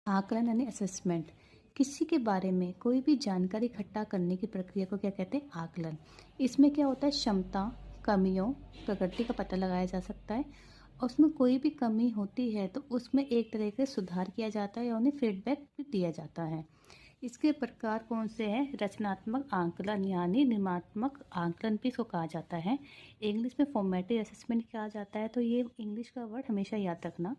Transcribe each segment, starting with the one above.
आकलन यानी असेसमेंट। किसी के बारे में कोई भी जानकारी इकट्ठा करने की प्रक्रिया को क्या कहते हैं? आकलन। इसमें क्या होता है? क्षमता, कमियों, प्रकृति का पता लगाया जा सकता है और उसमें कोई भी कमी होती है तो उसमें एक तरह से सुधार किया जाता है या उन्हें फीडबैक भी दिया जाता है। इसके प्रकार कौन से हैं? रचनात्मक आकलन यानी निर्माणात्मक आकलन भी इसको कहा जाता है। इंग्लिश में फॉर्मेटिव असेसमेंट कहा जाता है। तो ये इंग्लिश का वर्ड हमेशा याद रखना।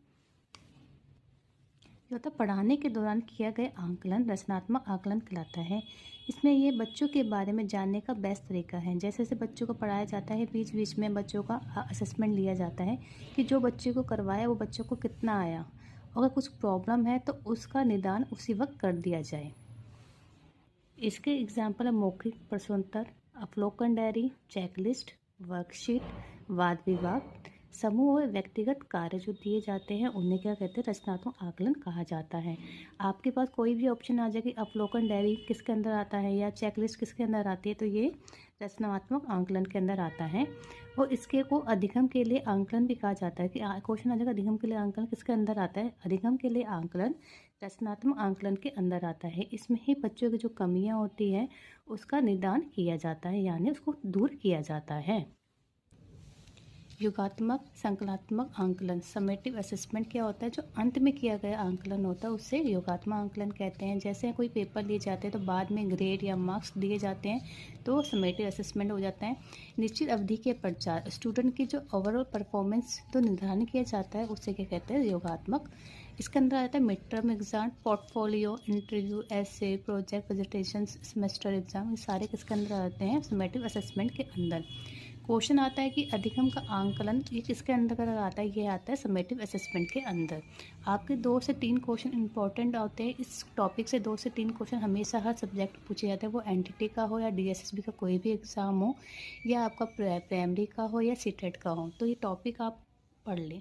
जो होता है पढ़ाने के दौरान किया गया आकलन रचनात्मक आकलन कहलाता है। इसमें ये बच्चों के बारे में जानने का बेस्ट तरीका है। जैसे जैसे बच्चों को पढ़ाया जाता है बीच बीच में बच्चों का असेसमेंट लिया जाता है कि जो बच्चे को करवाया वो बच्चों को कितना आया। अगर कुछ प्रॉब्लम है तो उसका निदान उसी वक्त कर दिया जाए। इसके एग्जाम्पल है मौखिक प्रश्नोत्तर, अवलोकन डायरी, चेकलिस्ट, वर्कशीट, वाद विवाद, समूह और व्यक्तिगत कार्य जो दिए जाते हैं उन्हें क्या कहते हैं? रचनात्मक आकलन कहा जाता है। आपके पास कोई भी ऑप्शन आ जाए कि अवलोकन डायरी किसके अंदर आता है या चेकलिस्ट किसके अंदर आती है तो ये रचनात्मक आकलन के अंदर आता है। और इसके को अधिगम के लिए आकलन भी कहा जाता है कि क्वेश्चन आ जाएगा अधिगम के लिए आकलन किसके अंदर आता है? अधिगम के लिए आकलन रचनात्मक आकलन के अंदर आता है। इसमें ही बच्चों की जो कमियां होती हैं उसका निदान किया जाता है यानी उसको दूर किया जाता है। योगात्मक संकलनात्मक आकलन समेटिव असेसमेंट क्या होता है? जो अंत में किया गया आकलन होता है उससे योगात्मक आकलन कहते हैं। जैसे कोई पेपर लिए जाते हैं तो बाद में ग्रेड या मार्क्स दिए जाते हैं तो समेटिव असेसमेंट हो जाता है। निश्चित अवधि के पश्चात स्टूडेंट की जो ओवरऑल परफॉर्मेंस तो निर्धारण किया जाता है उससे क्या कहते हैं? योगात्मक। इसके अंदर आता है mid term exam, portfolio, interview, ऐसे, प्रोजेक्ट, प्रेजेंटेशन, सेमेस्टर एग्जाम, ये सारे किसके अंदर आते हैं? समेटिव असेसमेंट के अंदर। क्वेश्चन आता है कि अधिगम का आकलन ये किसके अंदर आता है? ये आता है समेटिव असेसमेंट के अंदर। आपके 2 से 3 क्वेश्चन इंपॉर्टेंट होते हैं। इस टॉपिक से 2 से 3 क्वेश्चन हमेशा हर सब्जेक्ट पूछे जाते हैं, वो एनटीटी का हो या डीएसएसबी का कोई भी एग्ज़ाम हो या आपका प्राइमरी का हो या सीटेट का हो, तो ये टॉपिक आप पढ़ लें।